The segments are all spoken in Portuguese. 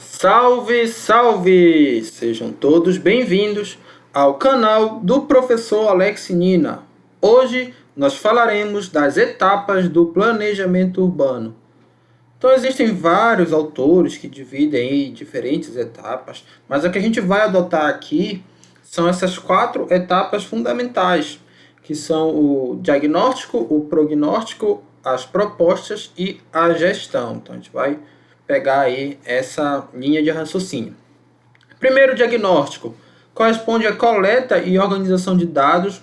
Salve, salve! Sejam todos bem-vindos ao canal do professor Alex Nina. Hoje nós falaremos das etapas do planejamento urbano. Então existem vários autores que dividem em diferentes etapas, mas a que a gente vai adotar aqui são essas 4 etapas fundamentais, que são o diagnóstico, o prognóstico, as propostas e a gestão. Então a gente vai pegar aí essa linha de raciocínio. Primeiro, diagnóstico corresponde à coleta e organização de dados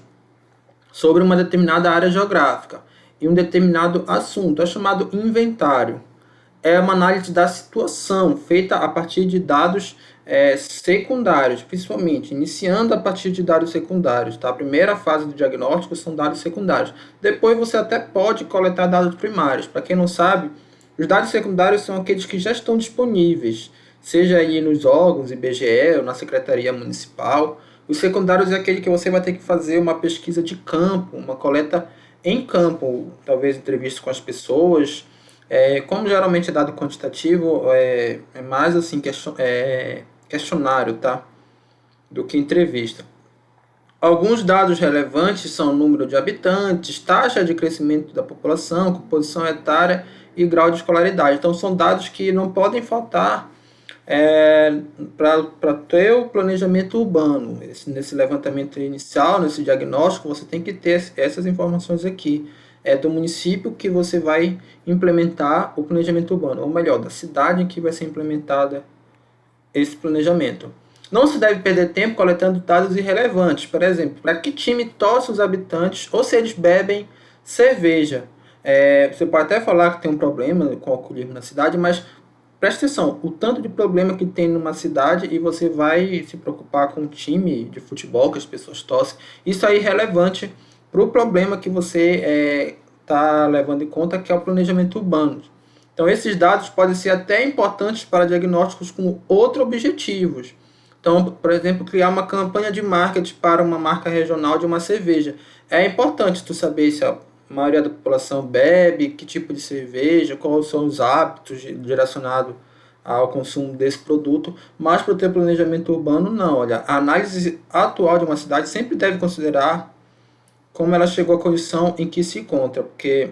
sobre uma determinada área geográfica e um determinado assunto, é chamado inventário. É uma análise da situação feita a partir de dados secundários, principalmente, iniciando a partir de dados secundários. Tá? A primeira fase do diagnóstico são dados secundários. Depois você até pode coletar dados primários. Para quem não sabe, os dados secundários são aqueles que já estão disponíveis, seja aí nos órgãos, IBGE ou na Secretaria Municipal. Os secundários é aquele que você vai ter que fazer uma pesquisa de campo, uma coleta em campo, talvez entrevista com as pessoas. Como geralmente é dado quantitativo, é mais assim questionário, tá? Do que entrevista. Alguns dados relevantes são o número de habitantes, taxa de crescimento da população, composição etária e grau de escolaridade. Então, são dados que não podem faltar para ter o planejamento urbano. Nesse levantamento inicial, nesse diagnóstico, você tem que ter essas informações aqui. É do município que você vai implementar o planejamento urbano, ou melhor, da cidade em que vai ser implementada esse planejamento. Não se deve perder tempo coletando dados irrelevantes. Por exemplo, para que time torce os habitantes ou se eles bebem cerveja. Você pode até falar que tem um problema com o alcoolismo na cidade, mas preste atenção, o tanto de problema que tem numa cidade e você vai se preocupar com o time de futebol que as pessoas torcem. Isso é irrelevante para o problema que você está levando em conta, que é o planejamento urbano. Então, esses dados podem ser até importantes para diagnósticos com outros objetivos. Então, por exemplo, criar uma campanha de marketing para uma marca regional de uma cerveja. É importante tu saber se a maioria da população bebe, que tipo de cerveja, quais são os hábitos direcionados ao consumo desse produto, mas para o teu planejamento urbano, não. Olha, a análise atual de uma cidade sempre deve considerar como ela chegou à condição em que se encontra, porque,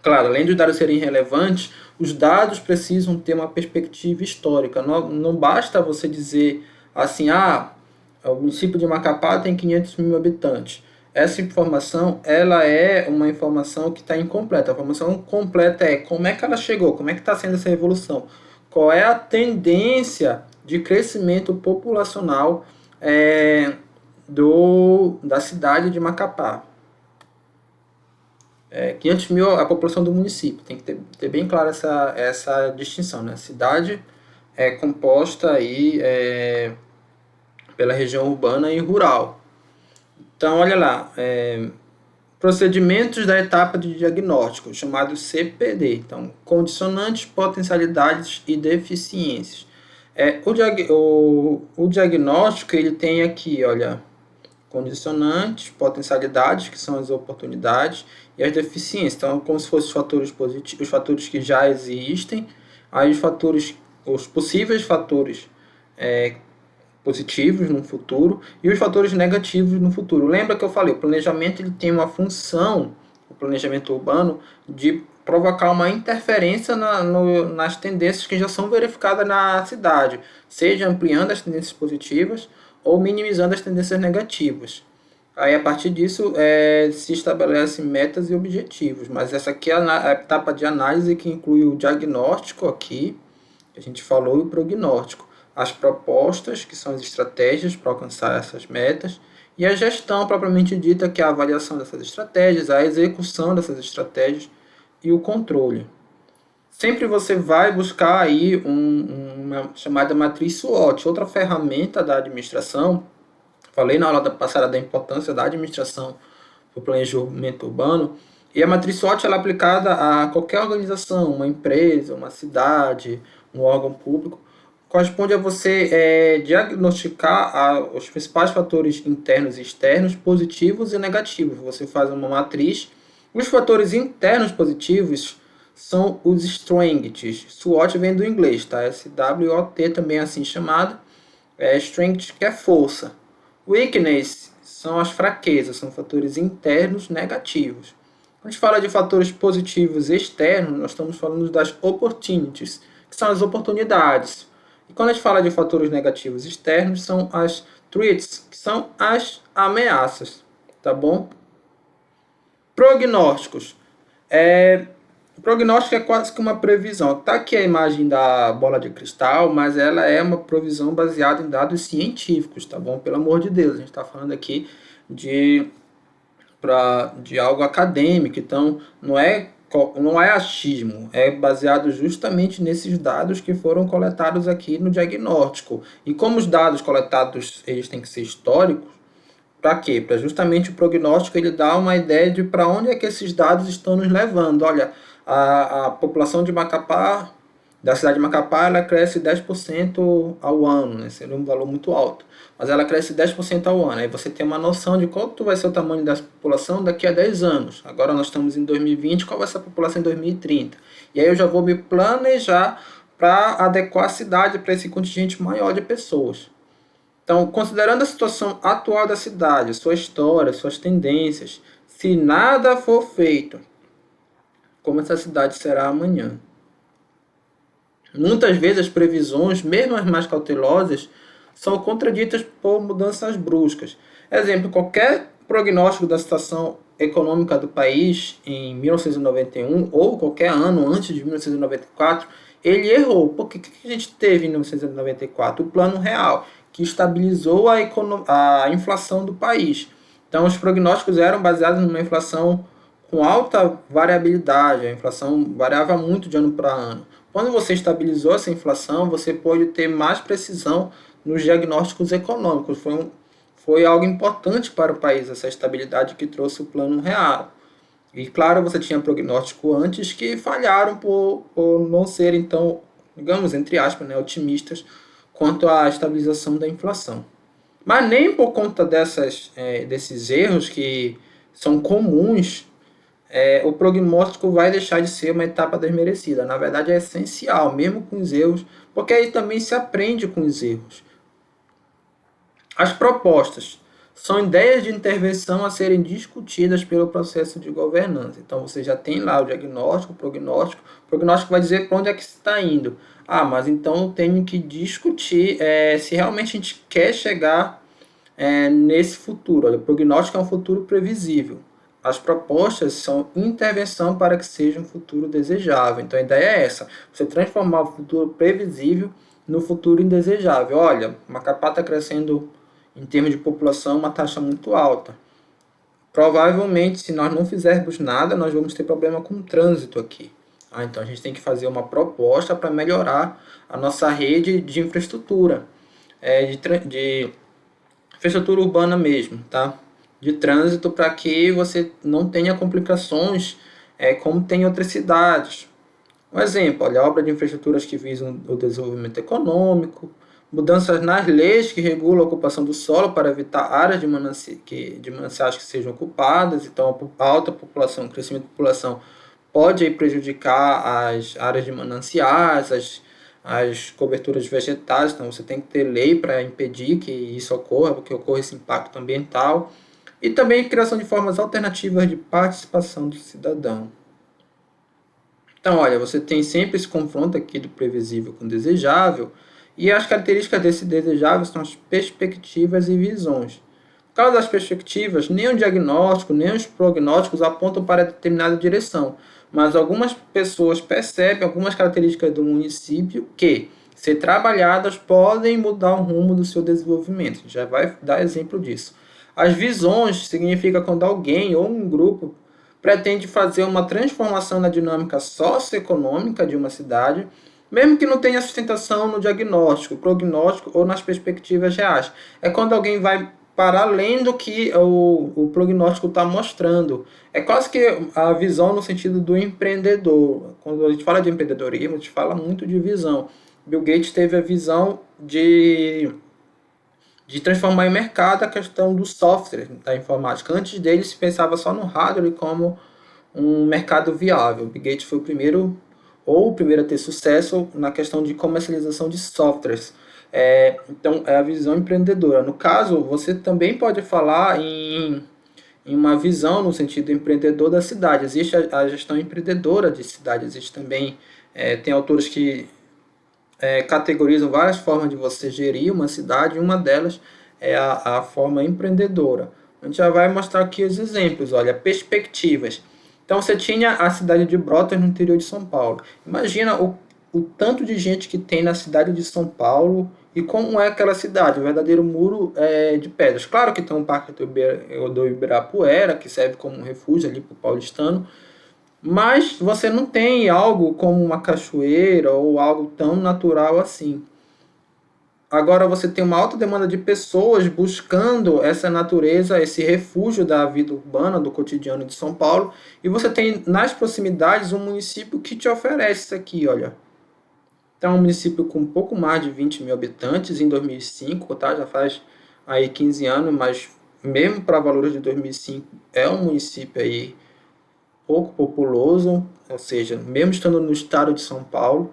claro, além dos dados serem relevantes, os dados precisam ter uma perspectiva histórica. Não basta você dizer assim, o município de Macapá tem 500 mil habitantes. Essa informação, ela é uma informação que está incompleta. A informação completa é como é que ela chegou, como é que está sendo essa evolução, qual é a tendência de crescimento populacional da cidade de Macapá. 500 mil a população do município. Tem que ter bem clara essa distinção. Né? A cidade é composta aí, pela região urbana e rural. Então, olha lá, procedimentos da etapa de diagnóstico, chamado CPD. Então, condicionantes, potencialidades e deficiências. O diagnóstico, ele tem aqui, olha, condicionantes, potencialidades, que são as oportunidades, e as deficiências. Então, como se fossem os fatores positivos, os fatores que já existem, aí os possíveis fatores positivos no futuro e os fatores negativos no futuro. Lembra que eu falei, o planejamento ele tem uma função, o planejamento urbano, de provocar uma interferência nas tendências que já são verificadas na cidade, seja ampliando as tendências positivas ou minimizando as tendências negativas. Aí, a partir disso, se estabelecem metas e objetivos. Mas essa aqui é a etapa de análise que inclui o diagnóstico aqui, que a gente falou, e o prognóstico. As propostas, que são as estratégias para alcançar essas metas, e a gestão propriamente dita, que é a avaliação dessas estratégias, a execução dessas estratégias e o controle. Sempre você vai buscar aí uma chamada matriz SWOT, outra ferramenta da administração. Falei na aula passada da importância da administração para o planejamento urbano. E a matriz SWOT ela é aplicada a qualquer organização, uma empresa, uma cidade, um órgão público. Corresponde a você diagnosticar os principais fatores internos e externos, positivos e negativos. Você faz uma matriz. Os fatores internos positivos são os strengths. SWOT vem do inglês, tá? SWOT também é assim chamado. Strength que é força. Weakness são as fraquezas, são fatores internos negativos. Quando a gente fala de fatores positivos externos, nós estamos falando das opportunities, que são as oportunidades. E quando a gente fala de fatores negativos externos, são as threats, que são as ameaças, tá bom? Prognósticos. Prognóstico é quase que uma previsão. Está aqui a imagem da bola de cristal, mas ela é uma previsão baseada em dados científicos, tá bom? Pelo amor de Deus, a gente está falando aqui de algo acadêmico, então não é achismo, é baseado justamente nesses dados que foram coletados aqui no diagnóstico. E como os dados coletados eles têm que ser históricos, para quê? Para justamente o prognóstico ele dá uma ideia de para onde é que esses dados estão nos levando. Olha, a população de Macapá, da cidade de Macapá, ela cresce 10% ao ano, né? Seria um valor muito alto. Mas ela cresce 10% ao ano. Aí você tem uma noção de quanto vai ser o tamanho dessa população daqui a 10 anos. Agora nós estamos em 2020, qual vai ser a população em 2030? E aí eu já vou me planejar para adequar a cidade para esse contingente maior de pessoas. Então, considerando a situação atual da cidade, sua história, suas tendências, se nada for feito, como essa cidade será amanhã? Muitas vezes as previsões, mesmo as mais cautelosas, são contraditas por mudanças bruscas. Exemplo, qualquer prognóstico da situação econômica do país em 1991 ou qualquer ano antes de 1994, ele errou. Porque o que a gente teve em 1994? O Plano Real, que estabilizou a inflação do país. Então, os prognósticos eram baseados numa inflação com alta variabilidade, a inflação variava muito de ano para ano. Quando você estabilizou essa inflação, você pode ter mais precisão nos diagnósticos econômicos. Foi algo importante para o país, essa estabilidade que trouxe o Plano Real. E claro, você tinha prognóstico antes que falharam por não serem tão, digamos, entre aspas, né, otimistas quanto à estabilização da inflação. Mas nem por conta desses erros que são comuns, o prognóstico vai deixar de ser uma etapa desmerecida. Na verdade, é essencial, mesmo com os erros, porque aí também se aprende com os erros. As propostas são ideias de intervenção a serem discutidas pelo processo de governança. Então, você já tem lá o diagnóstico, o prognóstico. O prognóstico vai dizer para onde é que está indo. Ah, mas então eu tenho que discutir se realmente a gente quer chegar nesse futuro. Olha, o prognóstico é um futuro previsível. As propostas são intervenção para que seja um futuro desejável. Então a ideia é essa: você transformar o futuro previsível no futuro indesejável. Olha, Macapá está crescendo em termos de população uma taxa muito alta. Provavelmente, se nós não fizermos nada, nós vamos ter problema com o trânsito aqui. Então a gente tem que fazer uma proposta para melhorar a nossa rede de infraestrutura, de infraestrutura urbana mesmo, tá? De trânsito, para que você não tenha complicações como tem em outras cidades. Um exemplo, olha, obra de infraestruturas que visam o desenvolvimento econômico, mudanças nas leis que regulam a ocupação do solo para evitar áreas de mananciais que sejam ocupadas. Então, a alta população, o crescimento da população pode aí prejudicar as áreas de mananciais, as coberturas vegetais. Então, você tem que ter lei para impedir que isso ocorra, porque ocorra esse impacto ambiental. E também a criação de formas alternativas de participação do cidadão. Então, olha, você tem sempre esse confronto aqui do previsível com o desejável, e as características desse desejável são as perspectivas e visões. Por causa das perspectivas, nem o diagnóstico, nem os prognósticos apontam para determinada direção, mas algumas pessoas percebem algumas características do município que, se trabalhadas, podem mudar o rumo do seu desenvolvimento. A gente já vai dar exemplo disso. As visões significa quando alguém ou um grupo pretende fazer uma transformação na dinâmica socioeconômica de uma cidade, mesmo que não tenha sustentação no diagnóstico, prognóstico ou nas perspectivas reais. É quando alguém vai para além do que o prognóstico está mostrando. É quase que a visão no sentido do empreendedor. Quando a gente fala de empreendedorismo, a gente fala muito de visão. Bill Gates teve a visão de transformar em mercado a questão do software da informática. Antes dele se pensava só no hardware como um mercado viável. O Bill Gates foi o primeiro a ter sucesso na questão de comercialização de softwares. Então, é a visão empreendedora. No caso, você também pode falar em uma visão no sentido empreendedor da cidade. Existe a gestão empreendedora de cidade, existe também, tem autores que categorizam várias formas de você gerir uma cidade, e uma delas é a forma empreendedora. A gente já vai mostrar aqui os exemplos, olha, perspectivas. Então você tinha a cidade de Brotas no interior de São Paulo. Imagina o tanto de gente que tem na cidade de São Paulo e como é aquela cidade, o verdadeiro muro de pedras. Claro que tem um parque do Ibirapuera, que serve como um refúgio ali para o paulistano, mas você não tem algo como uma cachoeira ou algo tão natural assim. Agora você tem uma alta demanda de pessoas buscando essa natureza, esse refúgio da vida urbana, do cotidiano de São Paulo, e você tem nas proximidades um município que te oferece isso aqui, olha. Então, é um município com um pouco mais de 20 mil habitantes em 2005, tá? Já faz aí 15 anos, mas mesmo para valores de 2005, é um município aí pouco populoso, ou seja, mesmo estando no estado de São Paulo.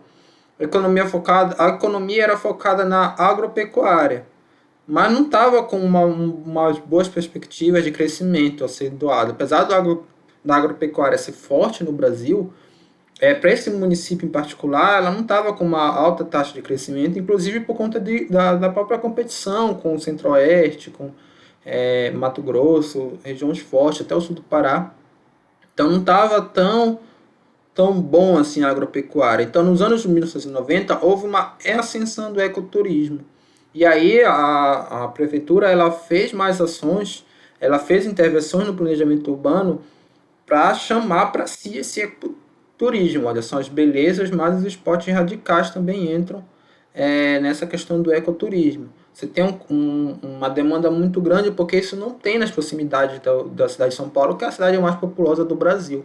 A economia era focada na agropecuária, mas não estava com umas boas perspectivas de crescimento a ser doado. Apesar da agropecuária ser forte no Brasil, para esse município em particular, ela não estava com uma alta taxa de crescimento, inclusive por conta da própria competição com o Centro-Oeste, com Mato Grosso, regiões fortes, até o sul do Pará. Então não estava tão bom assim a agropecuária. Então nos anos de 1990 houve uma ascensão do ecoturismo. E aí a prefeitura ela fez mais ações, ela fez intervenções no planejamento urbano para chamar para si esse ecoturismo. Olha, são as belezas, mas os esportes radicais também entram nessa questão do ecoturismo. Você tem uma demanda muito grande porque isso não tem nas proximidades da cidade de São Paulo, que é a cidade mais populosa do Brasil.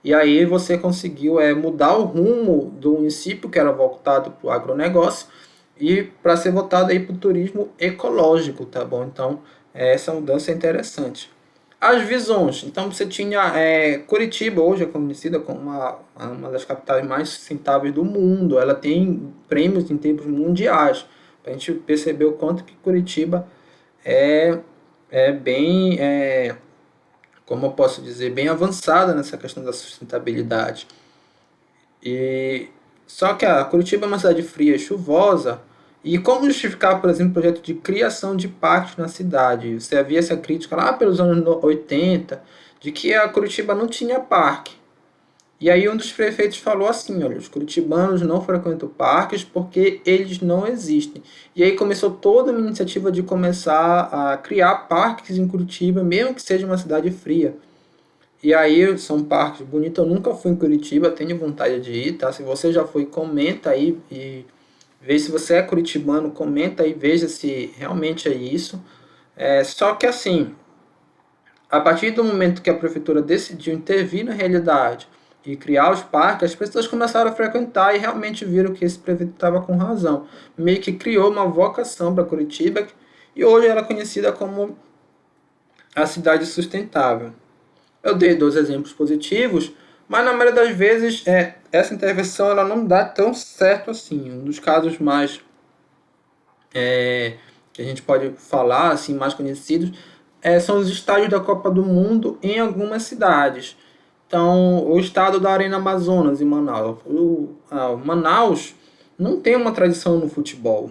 E aí você conseguiu mudar o rumo do município, que era voltado para o agronegócio, e para ser voltado para o turismo ecológico, tá bom? Então, essa mudança é interessante. As visões. Então, você tinha Curitiba, hoje é conhecida como uma das capitais mais sustentáveis do mundo. Ela tem prêmios em termos mundiais. Para a gente perceber o quanto que Curitiba é bem... como eu posso dizer, bem avançada nessa questão da sustentabilidade. Só que a Curitiba é uma cidade fria e chuvosa, e como justificar, por exemplo, o projeto de criação de parques na cidade? Você havia essa crítica lá pelos anos 80, de que a Curitiba não tinha parque. E aí um dos prefeitos falou assim, olha, os curitibanos não frequentam parques porque eles não existem. E aí começou toda uma iniciativa de começar a criar parques em Curitiba, mesmo que seja uma cidade fria. E aí são parques bonitos, eu nunca fui em Curitiba, tenho vontade de ir, tá? Se você já foi, comenta aí e vê se você é curitibano, comenta aí, veja se realmente é isso. Só que assim, a partir do momento que a prefeitura decidiu intervir na realidade e criar os parques, as pessoas começaram a frequentar e realmente viram que esse prefeito estava com razão. Meio que criou uma vocação para Curitiba e hoje ela é conhecida como a cidade sustentável. Eu dei 2 exemplos positivos, mas na maioria das vezes essa intervenção ela não dá tão certo assim. Um dos casos mais que a gente pode falar, assim, mais conhecidos, são os estádios da Copa do Mundo em algumas cidades. Então, o estado da Arena Amazonas, em Manaus. Manaus não tem uma tradição no futebol.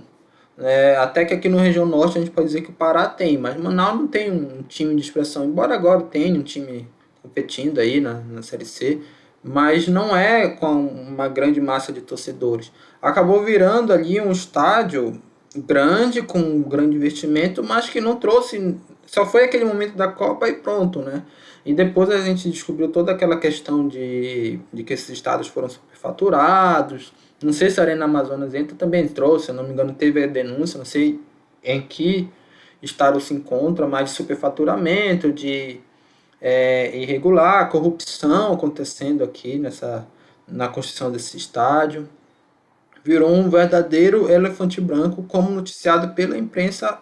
Até que aqui no região norte a gente pode dizer que o Pará tem, mas Manaus não tem um time de expressão, embora agora tenha um time competindo aí na Série C, mas não é com uma grande massa de torcedores. Acabou virando ali um estádio grande, com um grande investimento, mas que não trouxe, só foi aquele momento da Copa e pronto, né? E depois a gente descobriu toda aquela questão de que esses estados foram superfaturados. Não sei se a Arena Amazonas entra, também trouxe, se eu não me engano, teve a denúncia, não sei em que estado se encontra, mas de superfaturamento, de irregular, corrupção acontecendo aqui na construção desse estádio. Virou um verdadeiro elefante branco, como noticiado pela imprensa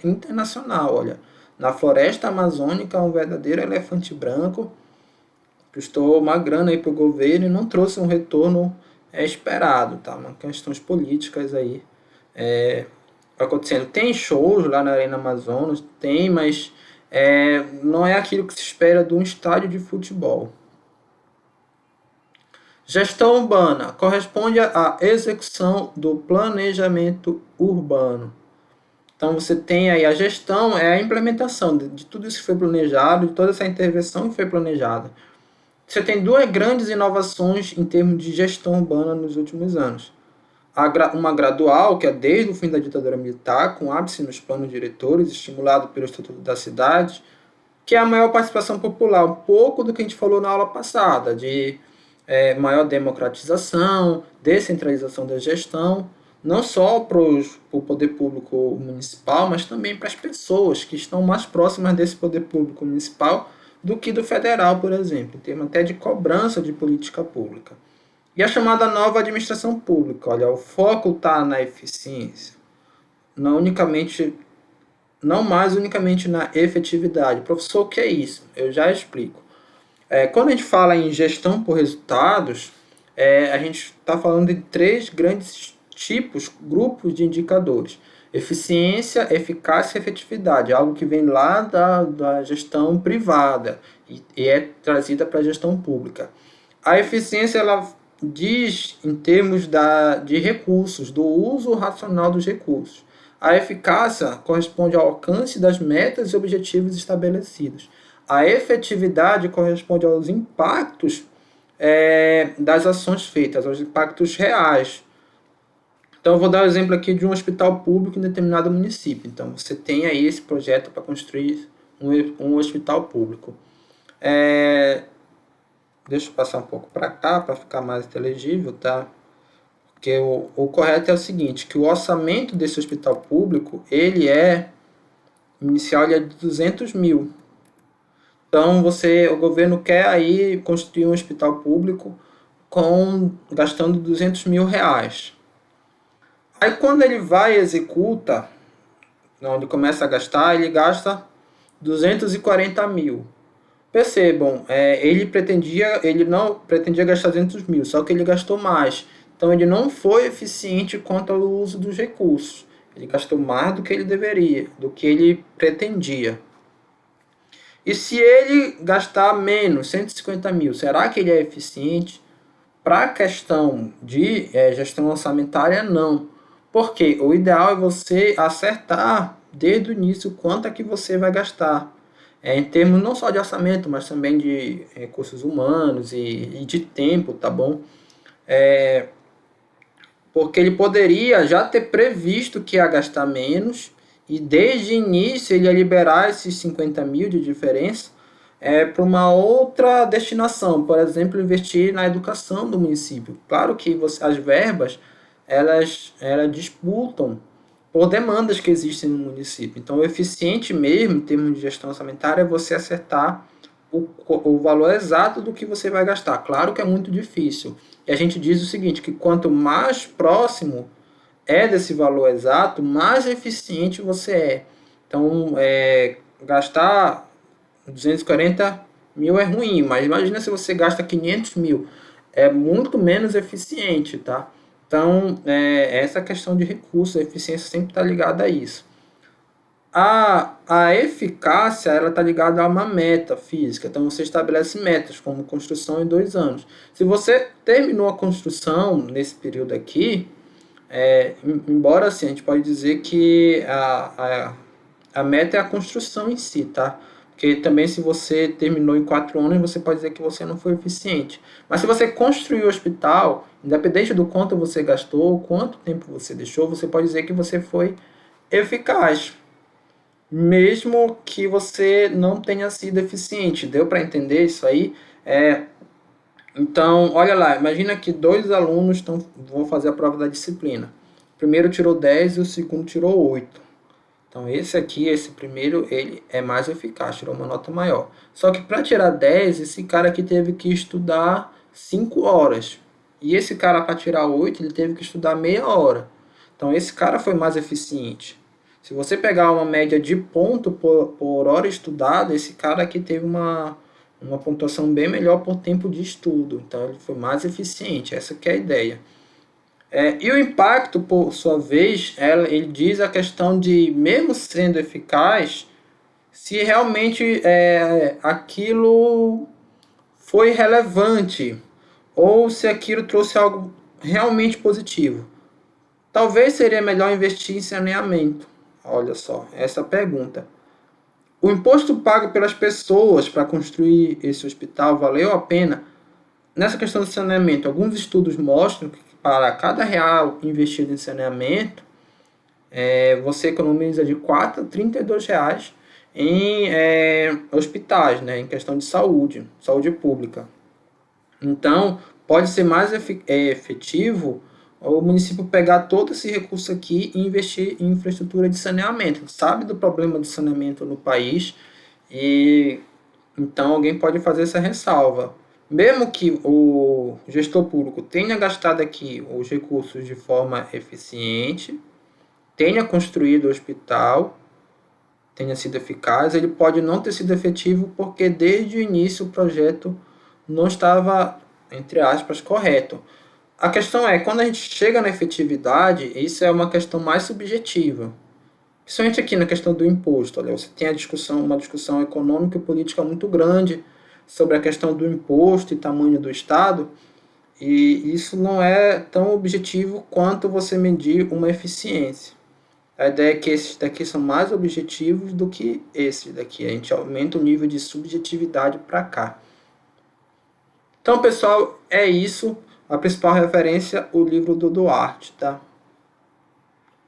internacional. Olha, na floresta amazônica, um verdadeiro elefante branco. custou uma grana aí para o governo e não trouxe um retorno esperado, tá? Uma questões políticas aí acontecendo. Tem shows lá na Arena Amazonas, tem, mas não é aquilo que se espera de um estádio de futebol. Gestão urbana corresponde à execução do planejamento urbano. Então você tem aí a gestão, é a implementação de tudo isso que foi planejado, de toda essa intervenção que foi planejada. Você tem duas grandes inovações em termos de gestão urbana nos últimos anos. Uma gradual, que é desde o fim da ditadura militar, com ápice nos planos diretores, estimulado pelo Estatuto da Cidade, que é a maior participação popular, um pouco do que a gente falou na aula passada, de maior democratização, descentralização da gestão, não só para o poder público municipal, mas também para as pessoas que estão mais próximas desse poder público municipal do que do federal, por exemplo, em termos até de cobrança de política pública. E a chamada nova administração pública, olha, o foco está na eficiência, não mais unicamente na efetividade. Professor, o que é isso? Eu já explico. Quando a gente fala em gestão por resultados, a gente está falando de três grandes grupos de indicadores. Eficiência, eficácia e efetividade, algo que vem lá da gestão privada e é trazida para a gestão pública. A eficiência, ela diz em termos de recursos, do uso racional dos recursos. A eficácia corresponde ao alcance das metas e objetivos estabelecidos. A efetividade corresponde aos impactos das ações feitas, aos impactos reais. Então, eu vou dar o um exemplo aqui de um hospital público em determinado município. Então, você tem aí esse projeto para construir um hospital público. Deixa eu passar um pouco para cá, para ficar mais inteligível, tá? Porque o correto é o seguinte, que o orçamento desse hospital público, inicial, ele é de 200 mil. Então, o governo quer aí construir um hospital público gastando 200 mil reais. Aí, quando ele vai e executa, onde começa a gastar, ele gasta 240 mil. Percebam, ele não pretendia gastar 200 mil, só que ele gastou mais. Então, ele não foi eficiente quanto ao uso dos recursos. Ele gastou mais do que ele deveria, do que ele pretendia. E se ele gastar menos, 150 mil, será que ele é eficiente? Para a questão de gestão orçamentária, não. Porque o ideal é você acertar desde o início quanto é que você vai gastar. Em termos não só de orçamento, mas também de recursos humanos e de tempo, tá bom? Porque ele poderia já ter previsto que ia gastar menos e desde o início ele ia liberar esses 50 mil de diferença para uma outra destinação, por exemplo, investir na educação do município. Claro que as verbas elas disputam por demandas que existem no município. Então, o eficiente mesmo, em termos de gestão orçamentária, é você acertar o valor exato do que você vai gastar. Claro que é muito difícil. E a gente diz o seguinte, que quanto mais próximo desse valor exato, mais eficiente você é. Então, gastar 240 mil é ruim, mas imagina se você gasta 500 mil. É muito menos eficiente, tá? Então, essa questão de recursos, a eficiência sempre está ligada a isso. A eficácia está ligada a uma meta física. Então, você estabelece metas, como construção em 2 anos. Se você terminou a construção nesse período aqui, embora assim, a gente pode dizer que a meta é a construção em si, tá? Porque também se você terminou em 4 anos, você pode dizer que você não foi eficiente. Mas se você construiu o hospital, independente do quanto você gastou, quanto tempo você deixou, você pode dizer que você foi eficaz. Mesmo que você não tenha sido eficiente. Deu para entender isso aí? Então, olha lá, imagina que 2 alunos vão fazer a prova da disciplina. O primeiro tirou 10 e o segundo tirou 8. Então, esse primeiro, ele é mais eficaz, tirou uma nota maior. Só que para tirar 10, esse cara aqui teve que estudar 5 horas. E esse cara, para tirar 8, ele teve que estudar meia hora. Então, esse cara foi mais eficiente. Se você pegar uma média de ponto por hora estudada, esse cara aqui teve uma pontuação bem melhor por tempo de estudo. Então, ele foi mais eficiente. Essa que é a ideia. E o impacto, por sua vez, ele diz a questão de, mesmo sendo eficaz, se realmente aquilo foi relevante ou se aquilo trouxe algo realmente positivo. Talvez seria melhor investir em saneamento. Olha só, essa pergunta. O imposto pago pelas pessoas para construir esse hospital valeu a pena? Nessa questão do saneamento, alguns estudos mostram que para cada real investido em saneamento, você economiza de 4 a 32 reais em hospitais, né, em questão de saúde pública. Então, pode ser mais efetivo o município pegar todo esse recurso aqui e investir em infraestrutura de saneamento. Sabe do problema de saneamento no país e então alguém pode fazer essa ressalva. Mesmo que o gestor público tenha gastado aqui os recursos de forma eficiente, tenha construído o hospital, tenha sido eficaz, ele pode não ter sido efetivo porque desde o início o projeto não estava, entre aspas, correto. A questão é, quando a gente chega na efetividade, isso é uma questão mais subjetiva. Principalmente aqui na questão do imposto. Olha, você tem uma discussão econômica e política muito grande sobre a questão do imposto e tamanho do Estado, e isso não é tão objetivo quanto você medir uma eficiência. A ideia é que esses daqui são mais objetivos do que esses daqui. A gente aumenta o nível de subjetividade para cá. Então, pessoal, é isso. A principal referência, o livro do Duarte, tá?